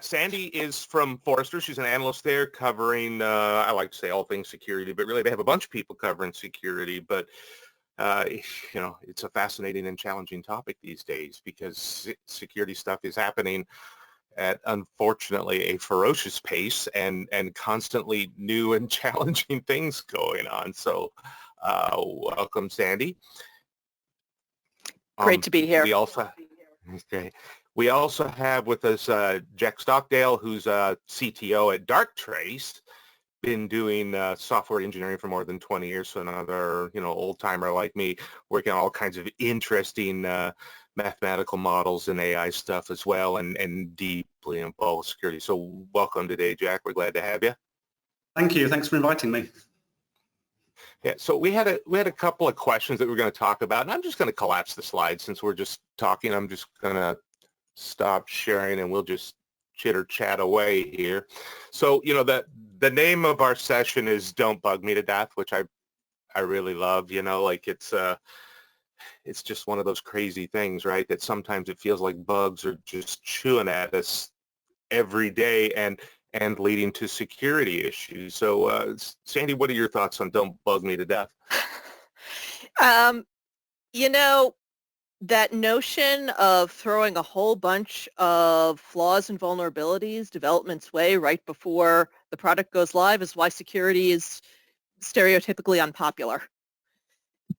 Sandy is from Forrester. She's an analyst there covering, I like to say all things security, but really they have a bunch of people covering security. But, it's a fascinating and challenging topic these days because security stuff is happening at, unfortunately, a ferocious pace and constantly new and challenging things going on. So welcome, Sandy. Great to be here. We also have with us Jack Stockdale, who's a CTO at Darktrace, been doing software engineering for more than 20 years. So another, old timer like me, working on all kinds of interesting mathematical models and AI stuff as well, and deeply involved with security. So welcome today, Jack. We're glad to have you. Thank you. Thanks for inviting me. Yeah, so we had a couple of questions that we're going to talk about, and I'm just going to collapse the slides since we're just talking. I'm just going to stop sharing, and we'll just chitter chat away here. So, the name of our session is "Don't Bug Me to Death," which I really love. It's just one of those crazy things, right? That sometimes it feels like bugs are just chewing at us every day and leading to security issues. So, Sandy, what are your thoughts on "Don't Bug Me to Death"? That notion of throwing a whole bunch of flaws and vulnerabilities development's way right before the product goes live is why security is stereotypically unpopular.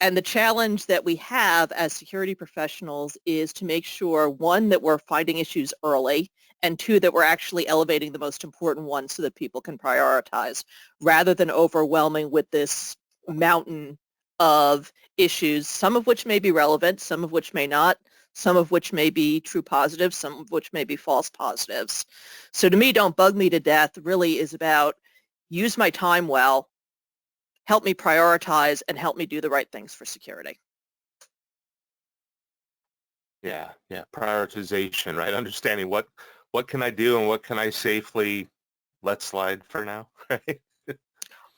And the challenge that we have as security professionals is to make sure, one, that we're finding issues early, and two, that we're actually elevating the most important ones so that people can prioritize, rather than overwhelming with this mountain of issues, some of which may be relevant, some of which may not, some of which may be true positives, some of which may be false positives. So to me, "Don't Bug Me to Death" really is about use my time well, help me prioritize, and help me do the right things for security. Yeah, prioritization, right? Understanding what can I do and what can I safely let slide for now, right?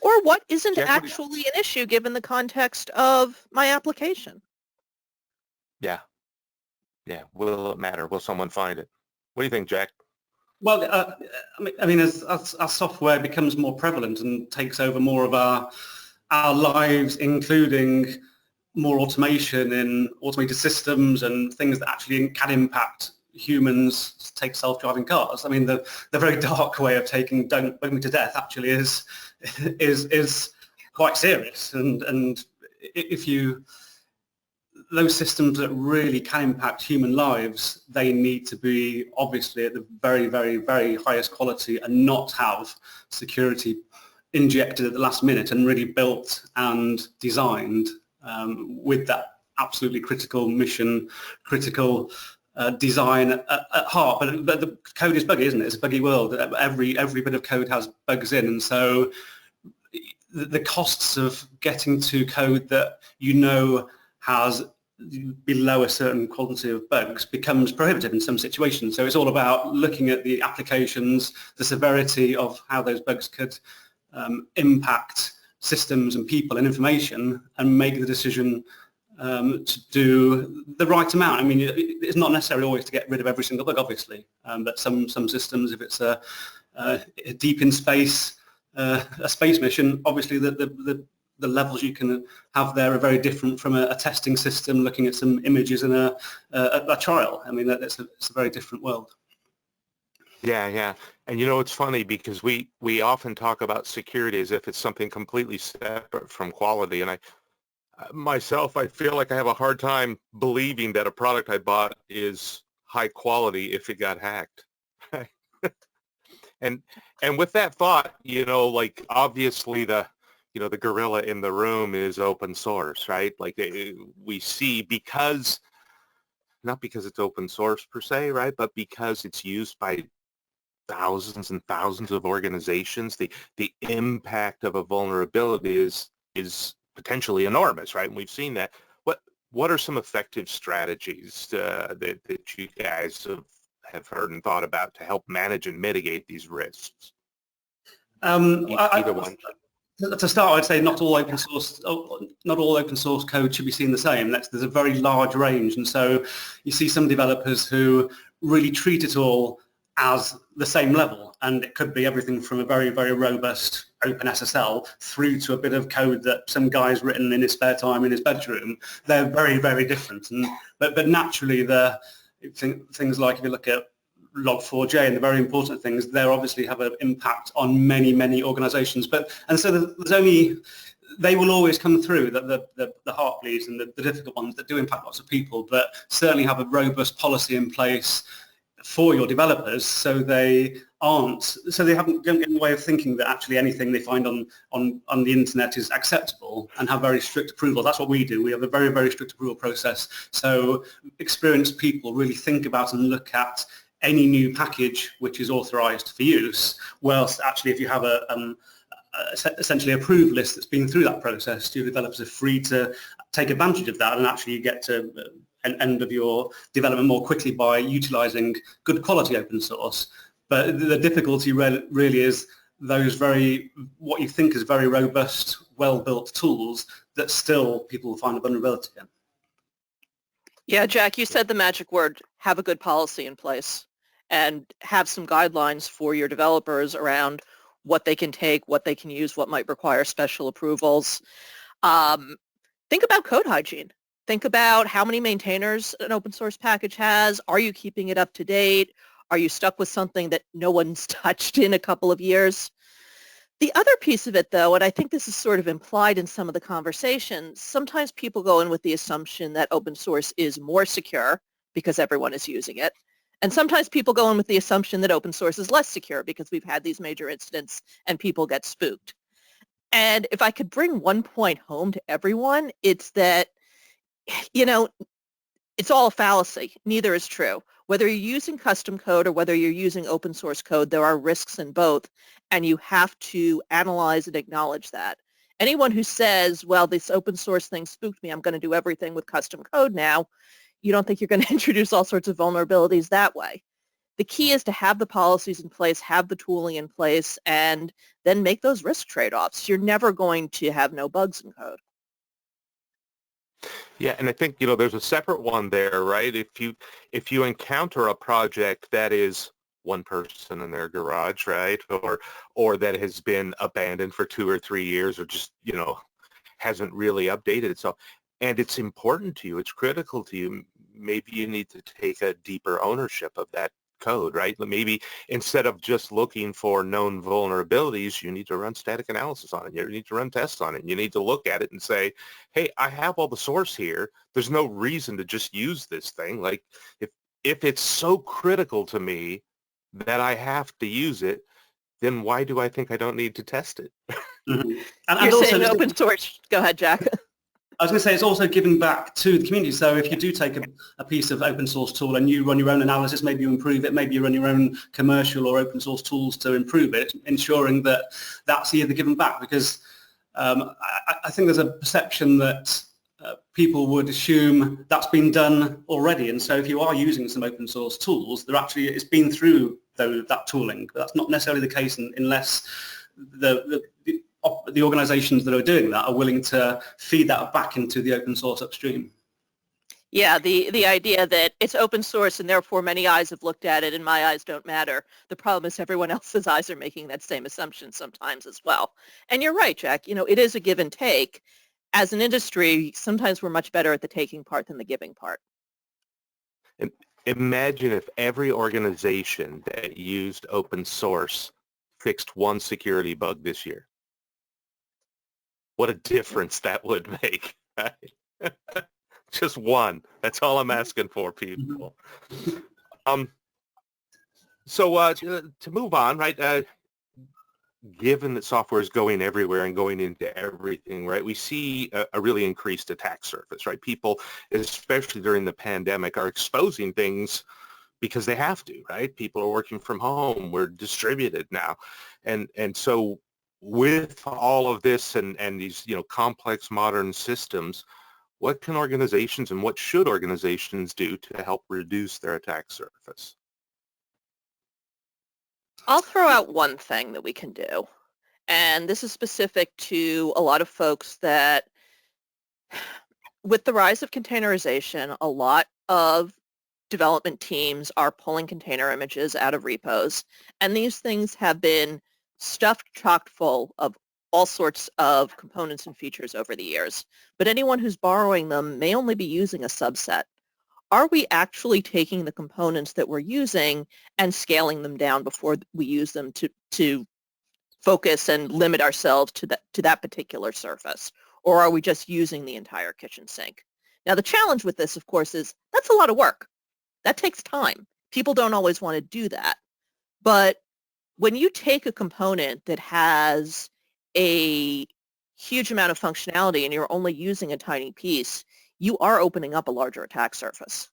Or what isn't Jack, actually an issue given the context of my application. Yeah. Will it matter? Will someone find it? What do you think, Jack? Well, as software becomes more prevalent and takes over more of our lives, including more automation in automated systems and things that actually can impact humans, take self-driving cars. The very dark way of taking "Don't Bug Me to Death" actually is quite serious. And if those systems that really can impact human lives, they need to be obviously at the very, very, very highest quality and not have security injected at the last minute, and really built and designed with that absolutely critical mission, critical design at heart. But the code is buggy, isn't it? It's a buggy world. Every bit of code has bugs in, and so the costs of getting to code that has below a certain quantity of bugs becomes prohibitive in some situations. So it's all about looking at the applications, the severity of how those bugs could impact systems and people and information, and make the decision to do the right amount. It's not necessarily always to get rid of every single bug, obviously, but some systems, if it's a deep in space, a space mission, obviously the levels you can have there are very different from a testing system looking at some images in a trial. It's a very different world. Yeah. And it's funny because we often talk about security as if it's something completely separate from quality. And I feel like I have a hard time believing that a product I bought is high quality if it got hacked. And with that thought, obviously the gorilla in the room is open source, right? Like we see not because it's open source per se, right? But because it's used by thousands and thousands of organizations, the impact of a vulnerability is potentially enormous, right? And we've seen that. What are some effective strategies that you guys have heard and thought about to help manage and mitigate these risks? Either one. To start, I'd say not all open source code should be seen the same. There's a very large range, and so you see some developers who really treat it all as the same level. And it could be everything from a very, very robust OpenSSL through to a bit of code that some guy's written in his spare time in his bedroom. They're very, very different. But naturally, things like if you look at Log4j and the very important things, they obviously have an impact on many, many organizations. And so there's only, they will always come through, the heartbleeds and the difficult ones that do impact lots of people, but certainly have a robust policy in place for your developers, so they don't get in the way of thinking that actually anything they find on the internet is acceptable, and have very strict approval. That's what we do. We have a very, very strict approval process. So experienced people really think about and look at any new package which is authorized for use, whilst actually if you have essentially approved list that's been through that process, your developers are free to take advantage of that, and actually you get to an end of your development more quickly by utilizing good quality open source. But the difficulty really is those what you think is very robust, well-built tools that still people will find a vulnerability in. Yeah, Jack, you said the magic word, have a good policy in place and have some guidelines for your developers around what they can take, what they can use, what might require special approvals. Think about code hygiene. Think about how many maintainers an open source package has. Are you keeping it up to date? Are you stuck with something that no one's touched in a couple of years? The other piece of it, though, and I think this is sort of implied in some of the conversations, sometimes people go in with the assumption that open source is more secure because everyone is using it. And sometimes people go in with the assumption that open source is less secure because we've had these major incidents and people get spooked. And if I could bring one point home to everyone, it's that, it's all a fallacy. Neither is true. Whether you're using custom code or whether you're using open source code, there are risks in both, and you have to analyze and acknowledge that. Anyone who says, well, this open source thing spooked me, I'm going to do everything with custom code now, you don't think you're going to introduce all sorts of vulnerabilities that way. The key is to have the policies in place, have the tooling in place, and then make those risk trade-offs. You're never going to have no bugs in code. Yeah, and I think, there's a separate one there, right? If you encounter a project that is one person in their garage, right? Or that has been abandoned for 2 or 3 years, or just, hasn't really updated itself, and it's important to you, it's critical to you, maybe you need to take a deeper ownership of that code, right? Maybe instead of just looking for known vulnerabilities, you need to run static analysis on it. You need to run tests on it. You need to look at it and say, hey, I have all the source here. There's no reason to just use this thing. Like if it's so critical to me that I have to use it, then why do I think I don't need to test it? Mm-hmm. And you're saying open source. Go ahead, Jack. I was going to say it's also giving back to the community. So if you do take a piece of open source tool and you run your own analysis, maybe you improve it, maybe you run your own commercial or open source tools to improve it, ensuring that that's either given back. Because I think there's a perception that people would assume that's been done already. And so if you are using some open source tools, it's been through that tooling. But that's not necessarily the case unless the organizations that are doing that are willing to feed that back into the open source upstream. Yeah, the idea that it's open source and therefore many eyes have looked at it and my eyes don't matter. The problem is everyone else's eyes are making that same assumption sometimes as well. And you're right, Jack. It is a give and take. As an industry, sometimes we're much better at the taking part than the giving part. And imagine if every organization that used open source fixed one security bug this year. What a difference that would make, right? Just one. That's all I'm asking for, people. So to move on, right, given that software is going everywhere and going into everything, right, we see a really increased attack surface, right? People, especially during the pandemic, are exposing things because they have to, right? People are working from home. We're distributed now. And so with all of this and these, complex modern systems, what can organizations and what should organizations do to help reduce their attack surface? I'll throw out one thing that we can do, and this is specific to a lot of folks that, with the rise of containerization, a lot of development teams are pulling container images out of repos, and these things have been stuffed chock full of all sorts of components and features over the years. But anyone who's borrowing them may only be using a subset. Are we actually taking the components that we're using and scaling them down before we use them to focus and limit ourselves to that particular surface? Or are we just using the entire kitchen sink? Now, the challenge with this, of course, is that's a lot of work. That takes time. People don't always want to do that. But when you take a component that has a huge amount of functionality and you're only using a tiny piece, you are opening up a larger attack surface.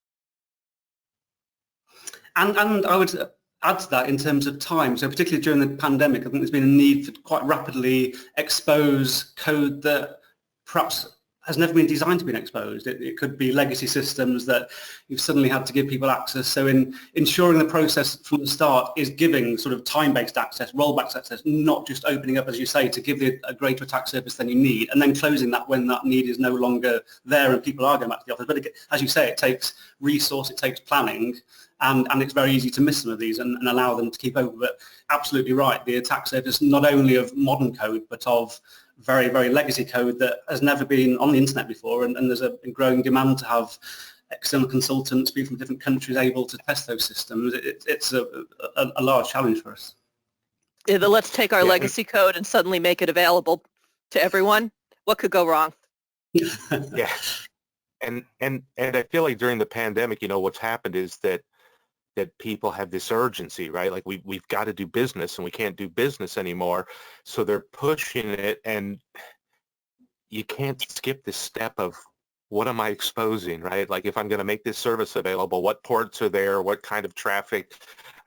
And I would add to that in terms of time. So particularly during the pandemic, I think there's been a need to quite rapidly expose code that perhaps has never been designed to be exposed. It could be legacy systems that you've suddenly had to give people access. So in ensuring the process from the start is giving sort of time-based access, rollback access, not just opening up, as you say, to give a greater attack surface than you need, and then closing that when that need is no longer there and people are going back to the office. But as you say, it takes resource, it takes planning, and it's very easy to miss some of these and allow them to keep open. But absolutely right, the attack surface not only of modern code, but of very, very legacy code that has never been on the internet before, and there's a growing demand to have external consultants, people from different countries able to test those systems. It's a large challenge for us. Yeah, let's take our legacy code and suddenly make it available to everyone. What could go wrong? Yeah. And I feel like during the pandemic, what's happened is that people have this urgency, right? Like we've got to do business and we can't do business anymore. So they're pushing it, and you can't skip this step of what am I exposing, right? Like if I'm going to make this service available, what ports are there? What kind of traffic?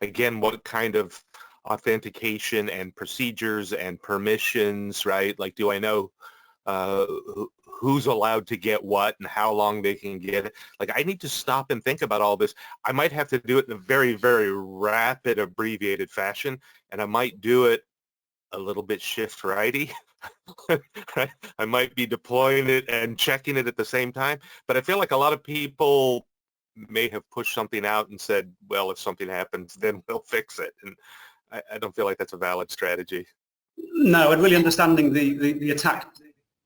Again, what kind of authentication and procedures and permissions, right? Like, do I know who's allowed to get what and how long they can get it? Like, I need to stop and think about all this. I might have to do it in a very, very rapid, abbreviated fashion, and I might do it a little bit shift righty. Right? I might be deploying it and checking it at the same time, but I feel like a lot of people may have pushed something out and said, well, if something happens, then we'll fix it. And I don't feel like that's a valid strategy. No, and really understanding the attack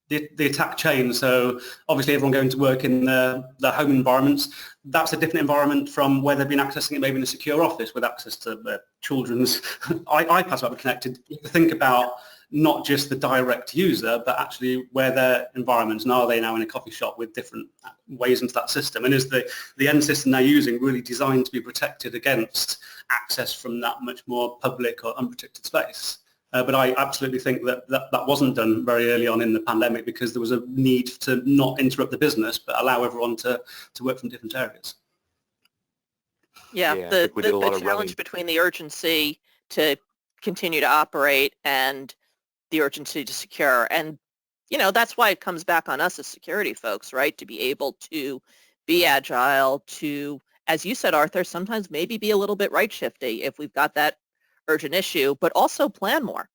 the attack chain. So obviously everyone going to work in their home environments, that's a different environment from where they've been accessing it maybe in a secure office with access to their children's iPads might be connected. You have to think about not just the direct user, but actually where their environments, and are they now in a coffee shop with different ways into that system? And is the end system they're using really designed to be protected against access from that much more public or unprotected space? But I absolutely think that wasn't done very early on in the pandemic because there was a need to not interrupt the business, but allow everyone to work from different areas. Yeah, the challenge between the urgency to continue to operate and the urgency to secure. And, that's why it comes back on us as security folks, right, to be able to be agile, to, as you said, Arthur, sometimes maybe be a little bit right-shifty if we've got that urgent issue, but also plan more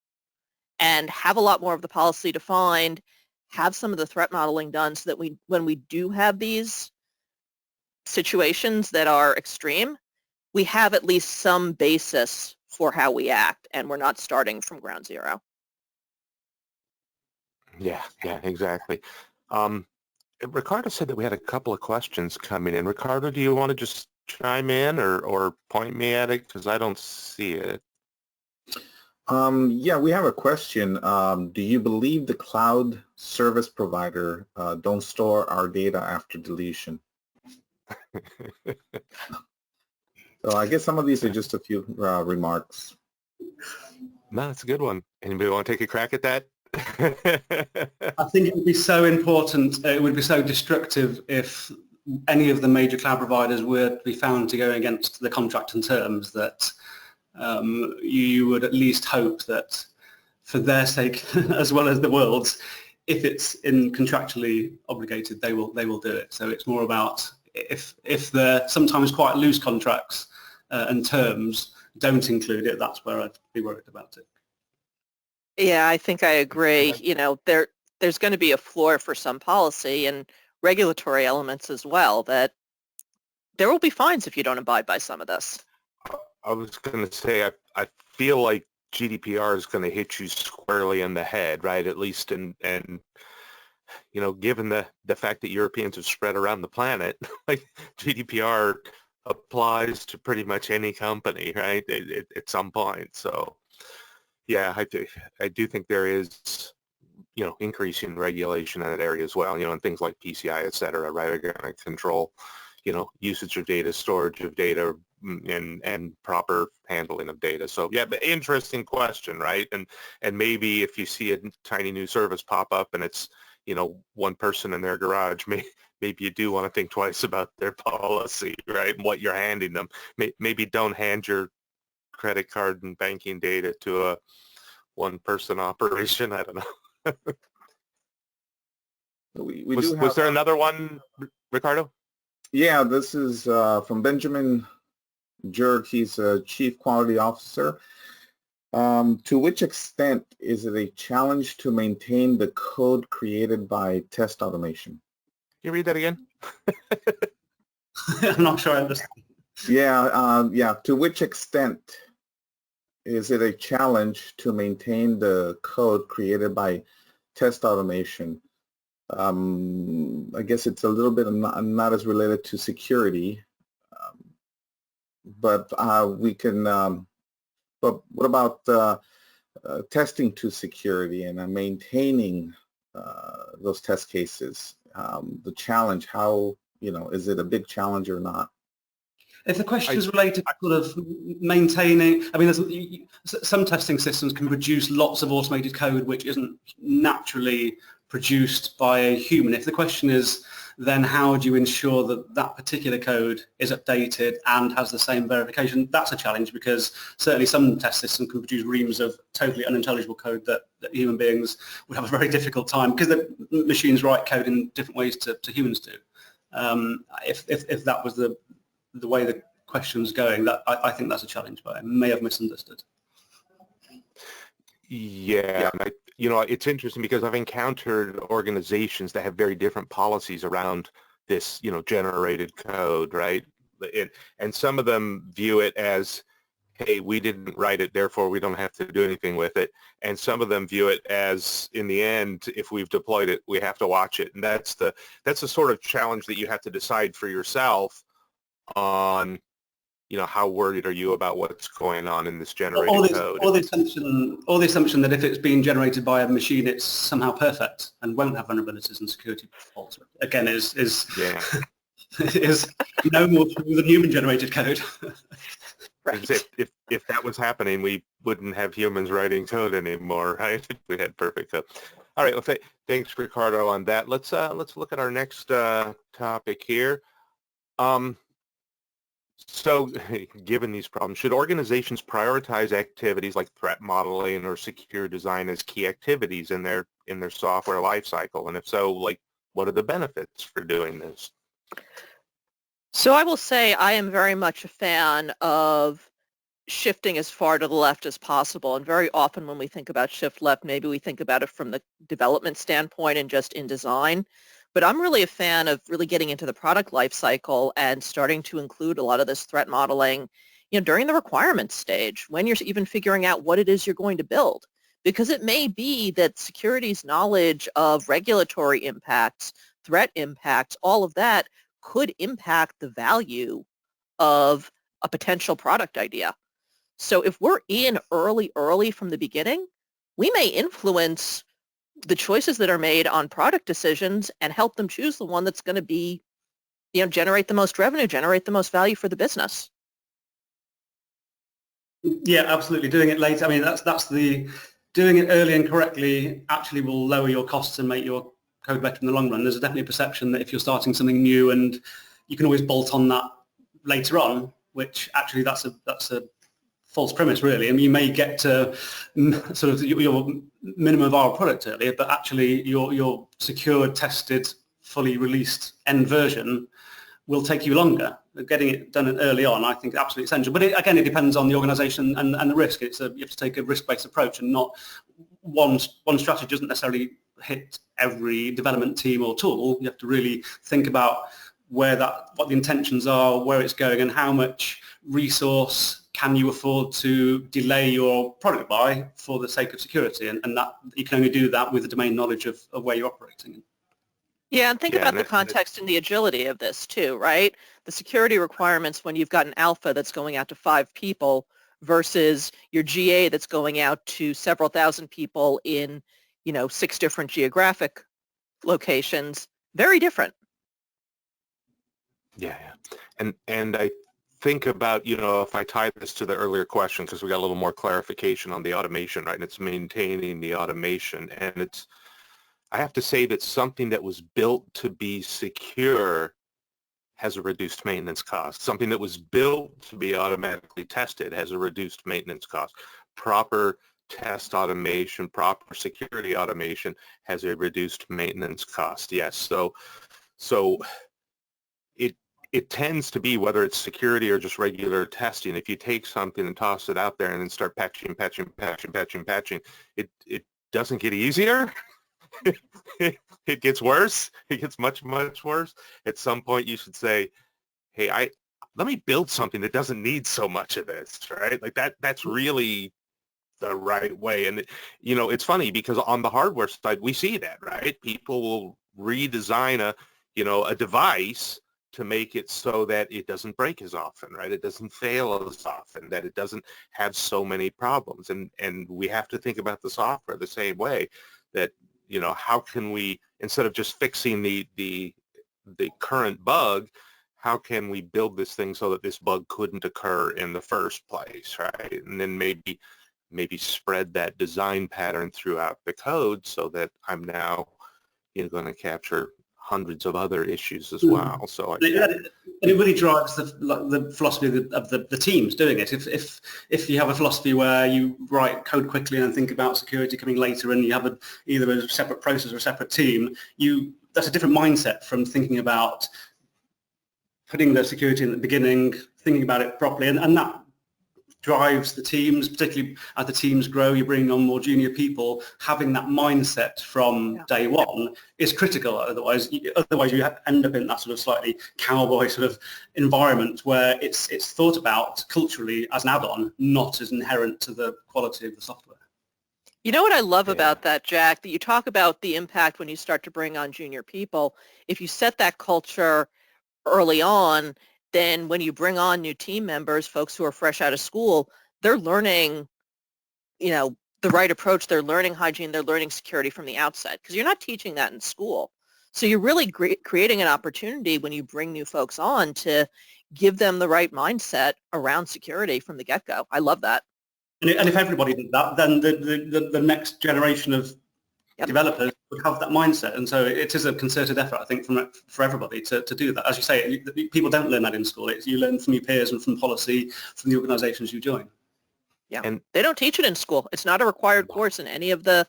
and have a lot more of the policy defined, have some of the threat modeling done so that when we do have these situations that are extreme, we have at least some basis for how we act and we're not starting from ground zero. Yeah, exactly. Ricardo said that we had a couple of questions coming in. Ricardo, do you want to just chime in or point me at it? Because I don't see it. Yeah, we have a question. Do you believe the cloud service provider don't store our data after deletion? So I guess some of these are just a few remarks. No, that's a good one. Anybody want to take a crack at that? I think it would be so important, it would be so destructive if any of the major cloud providers were to be found to go against the contract and terms that you would at least hope that for their sake as well as the world's, if it's contractually obligated, they will do it. So it's more about if the sometimes quite loose contracts and terms don't include it, that's where I'd be worried about it. Yeah, I think I agree. There's going to be a floor for some policy and regulatory elements as well that there will be fines if you don't abide by some of this. I was going to say, I feel like GDPR is going to hit you squarely in the head, right? At least, and given the fact that Europeans have spread around the planet, like GDPR applies to pretty much any company, right? At some point. So, yeah, I do think there is, increasing regulation in that area as well, and things like PCI, et cetera, right, are going to control, usage of data, storage of data, and proper handling of data. So yeah, but interesting question, right? And maybe if you see a tiny new service pop up and it's, one person in their garage, maybe you do want to think twice about their policy, right? And what you're handing them. Maybe don't hand your credit card and banking data to a one-person operation. I don't know. Was there another one, Ricardo? Yeah, this is from Benjamin Jurg. He's a Chief Quality Officer. To which extent is it a challenge to maintain the code created by test automation? Can you read that again? I'm not sure I understand. Yeah. To which extent is it a challenge to maintain the code created by test automation? I guess it's a little bit not as related to security, but we can. But what about testing to security and maintaining those test cases? The challenge, how, is it a big challenge or not? If the question is related to sort of maintaining, I mean, some testing systems can produce lots of automated code which isn't naturally produced by a human. If the question is, then how do you ensure that that particular code is updated and has the same verification? That's a challenge, because certainly some test systems can produce reams of totally unintelligible code that human beings would have a very difficult time, because the machines write code in different ways to humans do. If that was the way the question's going, that I think that's a challenge, but I may have misunderstood. Yeah. And it's interesting because I've encountered organizations that have very different policies around this, generated code, right? And some of them view it as, hey, we didn't write it, therefore we don't have to do anything with it. And some of them view it as, in the end, if we've deployed it, we have to watch it. And that's the sort of challenge that you have to decide for yourself on, how worried are you about what's going on in this generated code? Or the assumption that if it's being generated by a machine, it's somehow perfect and won't have vulnerabilities and security faults. Again, is no more true than human-generated code. Right. If that was happening, we wouldn't have humans writing code anymore, right? We had perfect code. All right. Well, thanks, Ricardo, on that. Let's look at our next topic here. So given these problems, should organizations prioritize activities like threat modeling or secure design as key activities in their software lifecycle? And if so, what are the benefits for doing this? So I will say I am very much a fan of shifting as far to the left as possible. And very often when we think about shift left, maybe we think about it from the development standpoint and just in design. But I'm really a fan of really getting into the product life cycle and starting to include a lot of this threat modeling, during the requirements stage, when you're even figuring out what it is you're going to build. Because it may be that security's knowledge of regulatory impacts, threat impacts, all of that could impact the value of a potential product idea. So if we're in early from the beginning, we may influence the choices that are made on product decisions and help them choose the one that's going to be, generate the most revenue, generate the most value for the business. Yeah, absolutely. Doing it late. I mean, that's doing it early and correctly actually will lower your costs and make your code better in the long run. There's definitely a perception that if you're starting something new and you can always bolt on that later on, which actually that's a false premise, really. I mean, you may get to sort of your minimum viable product earlier, but actually your secured, tested, fully released end version will take you longer. Getting it done early on, I think, is absolutely essential. But again, it depends on the organisation and the risk. You have to take a risk-based approach, and not one strategy doesn't necessarily hit every development team or tool. You have to really think about what the intentions are, where it's going, and how much resource can you afford to delay your product buy for the sake of security, and that you can only do that with the domain knowledge of where you're operating in. Yeah, and think about the context and the agility of this too, right? The security requirements when you've got an alpha that's going out to 5 people versus your GA that's going out to several thousand people in, 6 different geographic locations, very different. Yeah. And I think about, if I tie this to the earlier question, because we got a little more clarification on the automation, right? And it's maintaining the automation. And I have to say that something that was built to be secure has a reduced maintenance cost. Something that was built to be automatically tested has a reduced maintenance cost. Proper test automation, proper security automation has a reduced maintenance cost. Yes. So it tends to be, whether it's security or just regular testing, if you take something and toss it out there and then start patching, it doesn't get easier. It gets worse. It gets much, much worse. At some point you should say, hey, let me build something that doesn't need so much of this, right? Like that's really the right way. And it's funny because on the hardware side, we see that, right? People will redesign a device to make it so that it doesn't break as often, right? It doesn't fail as often, that it doesn't have so many problems. And we have to think about the software the same way, that, how can we, instead of just fixing the current bug, how can we build this thing so that this bug couldn't occur in the first place, right? And then maybe spread that design pattern throughout the code so that I'm now going to capture hundreds of other issues as well. So it really drives the philosophy of the teams doing it. If you have a philosophy where you write code quickly and think about security coming later, and you have either a separate process or a separate team, that's a different mindset from thinking about putting the security in the beginning, thinking about it properly, and that drives the teams, particularly as the teams grow, you're bringing on more junior people. Having that mindset from day one is critical. Otherwise you end up in that sort of slightly cowboy sort of environment where it's thought about culturally as an add-on, not as inherent to the quality of the software. You know what I love about that, Jack, that you talk about the impact when you start to bring on junior people. If you set that culture early on, then when you bring on new team members, folks who are fresh out of school, they're learning, the right approach. They're learning hygiene. They're learning security from the outset, because you're not teaching that in school. So you're really creating an opportunity when you bring new folks on to give them the right mindset around security from the get-go. I love that. And if everybody did that, then the next generation of developers would have that mindset. And so it is a concerted effort, I think, for everybody to do that. As you say, people don't learn that in school. You learn from your peers and from policy, from the organizations you join. Yeah, and they don't teach it in school. It's not a required course in any of the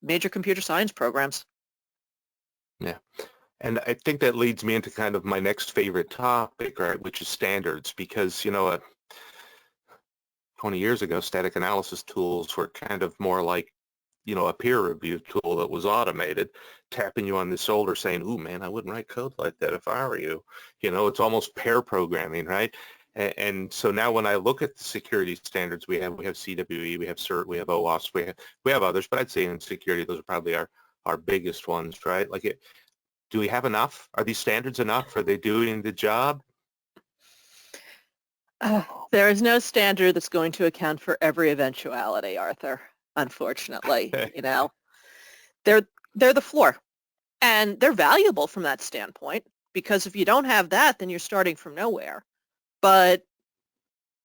major computer science programs. Yeah. And I think that leads me into kind of my next favorite topic, right, which is standards, because, 20 years ago, static analysis tools were kind of more like, a peer review tool that was automated, tapping you on the shoulder saying, ooh, man, I wouldn't write code like that if I were you. It's almost pair programming, right? And so now when I look at the security standards, we have CWE, we have CERT, we have OWASP, we have others, but I'd say in security, those are probably our biggest ones, right? Do we have enough? Are these standards enough? Are they doing the job? There is no standard that's going to account for every eventuality, Arthur. Unfortunately, they're the floor, and they're valuable from that standpoint, because if you don't have that, then you're starting from nowhere. But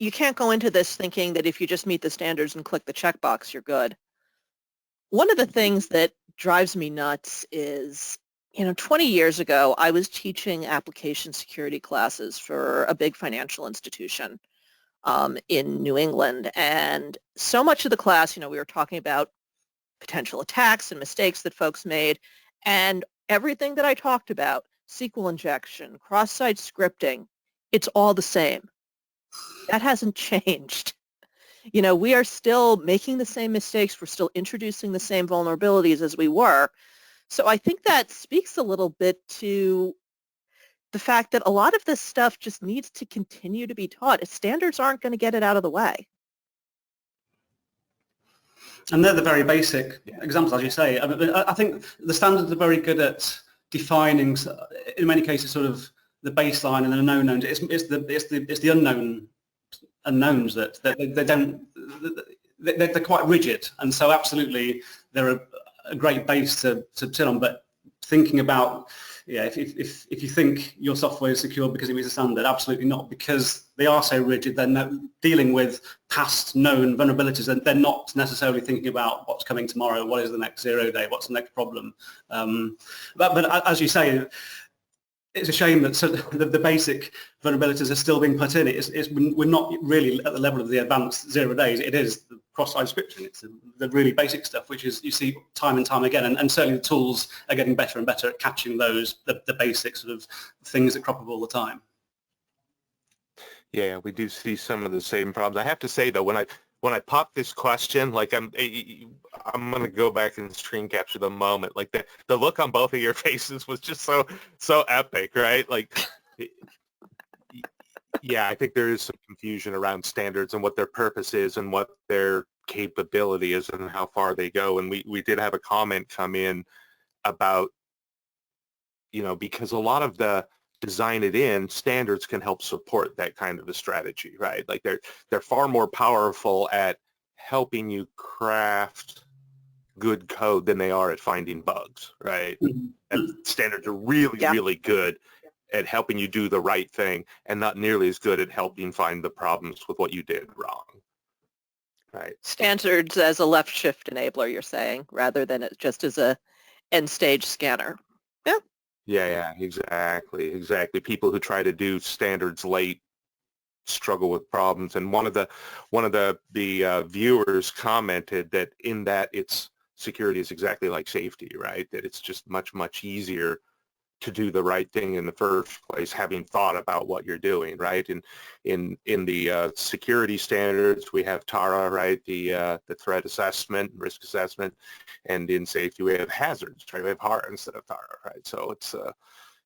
you can't go into this thinking that if you just meet the standards and click the checkbox, you're good. One of the things that drives me nuts is, 20 years ago, I was teaching application security classes for a big financial institution in New England. And so much of the class, we were talking about potential attacks and mistakes that folks made. And everything that I talked about, SQL injection, cross-site scripting, it's all the same. That hasn't changed. We are still making the same mistakes. We're still introducing the same vulnerabilities as we were. So I think that speaks a little bit to the fact that a lot of this stuff just needs to continue to be taught. Standards aren't going to get it out of the way. And they're the very basic examples, as you say. I think the standards are very good at defining, in many cases, sort of the baseline and the known unknowns. It's the unknowns that they don't. They're quite rigid, and so absolutely they're a great base to sit on. But thinking about, if you think your software is secure because it meets a standard, absolutely not, because they are so rigid. They're dealing with past known vulnerabilities, and they're not necessarily thinking about what's coming tomorrow, what is the next 0 day, what's the next problem. But as you say, it's a shame that the basic vulnerabilities are still being put in. We're not really at the level of the advanced 0 days. It is the cross-site scripting. It's the really basic stuff, which is you see time and time again. And certainly the tools are getting better and better at catching the basic sort of things that crop up all the time. Yeah, we do see some of the same problems. I have to say though, when I pop this question, like I'm gonna go back and screen capture the moment. Like the look on both of your faces was just so epic, right? Like, yeah, I think there is some confusion around standards and what their purpose is and what their capability is and how far they go. And we did have a comment come in about, because a lot of the design it in, standards can help support that kind of a strategy, right? Like they're far more powerful at helping you craft good code than they are at finding bugs, right? Mm-hmm. And standards are really good at helping you do the right thing and not nearly as good at helping find the problems with what you did wrong, right? Standards as a left shift enabler, you're saying, rather than just as a end stage scanner. Yeah, exactly. People who try to do standards late struggle with problems. And one of the viewers commented that in that it's security is exactly like safety, right? That it's just much easier to do the right thing in the first place, having thought about what you're doing, right? And in the security standards, we have TARA, right? The threat assessment, risk assessment, and in safety, we have hazards, right? We have HARA instead of TARA, right? So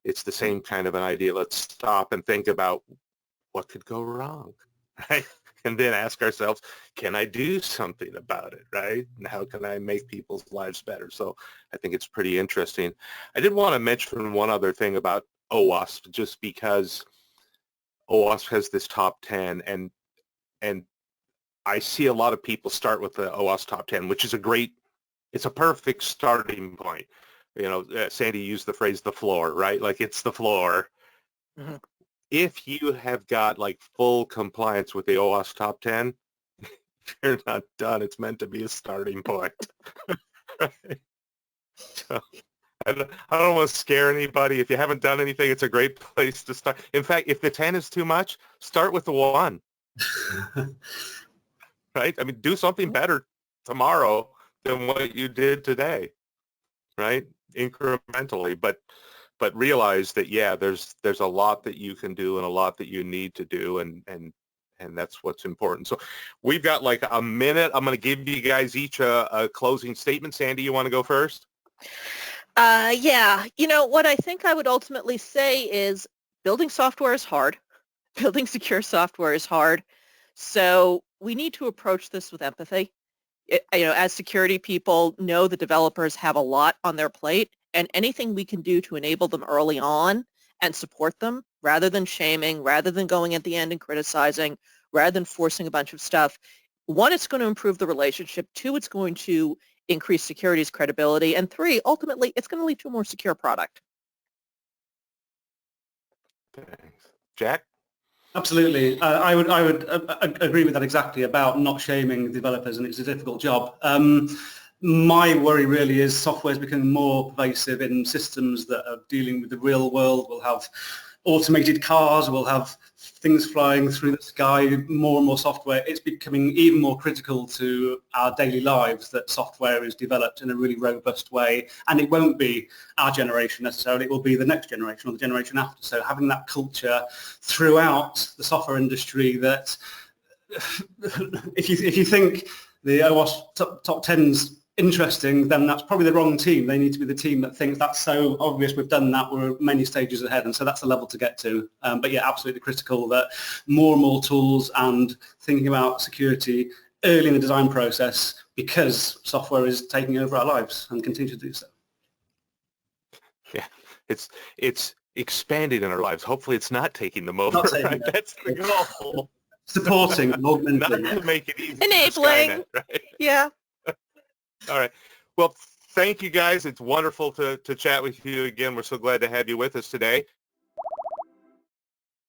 it's the same kind of an idea. Let's stop and think about what could go wrong, right? And then ask ourselves, can I do something about it, right? And how can I make people's lives better? So I think it's pretty interesting. I did want to mention one other thing about OWASP, just because OWASP has this top 10, and I see a lot of people start with the OWASP top 10, which is it's a perfect starting point. Sandy used the phrase the floor, right? Like it's the floor. Mm-hmm. If you have got like full compliance with the OWASP top 10, you're not done. It's meant to be a starting point. Right? So, I don't want to scare anybody. If you haven't done anything, it's a great place to start. In fact, if the 10 is too much, start with the 1. Right? I mean, do something better tomorrow than what you did today. Right? Incrementally, but realize that there's a lot that you can do and a lot that you need to do, and that's what's important. So we've got like a minute. I'm going to give you guys each a closing statement. Sandy, you want to go first? Yeah. What I think I would ultimately say is building software is hard. Building secure software is hard. So we need to approach this with empathy. As security people, know the developers have a lot on their plate, and anything we can do to enable them early on and support them rather than shaming, rather than going at the end and criticizing, rather than forcing a bunch of stuff. 1, it's going to improve the relationship. 2, it's going to increase security's credibility. And 3, ultimately, it's going to lead to a more secure product. Thanks. Jack? Absolutely. I would agree with that exactly about not shaming developers, and it's a difficult job. My worry really is software is becoming more pervasive in systems that are dealing with the real world. We'll have automated cars, we'll have things flying through the sky, more and more software. It's becoming even more critical to our daily lives that software is developed in a really robust way. And it won't be our generation necessarily, it will be the next generation or the generation after. So having that culture throughout the software industry that if you think the OWASP top 10's interesting, then that's probably the wrong team. They need to be the team that thinks that's so obvious, we've done that, we're many stages ahead, and so that's the level to get to. But yeah, absolutely critical that more and more tools and thinking about security early in the design process, because software is taking over our lives and continue to do so. Yeah, it's expanding in our lives. Hopefully it's not taking them over, right? That's the goal. Supporting, augmenting. Not to make it easy. Enabling. Skynet, right? Yeah. All right. Well, thank you guys. It's wonderful to chat with you again. We're so glad to have you with us today.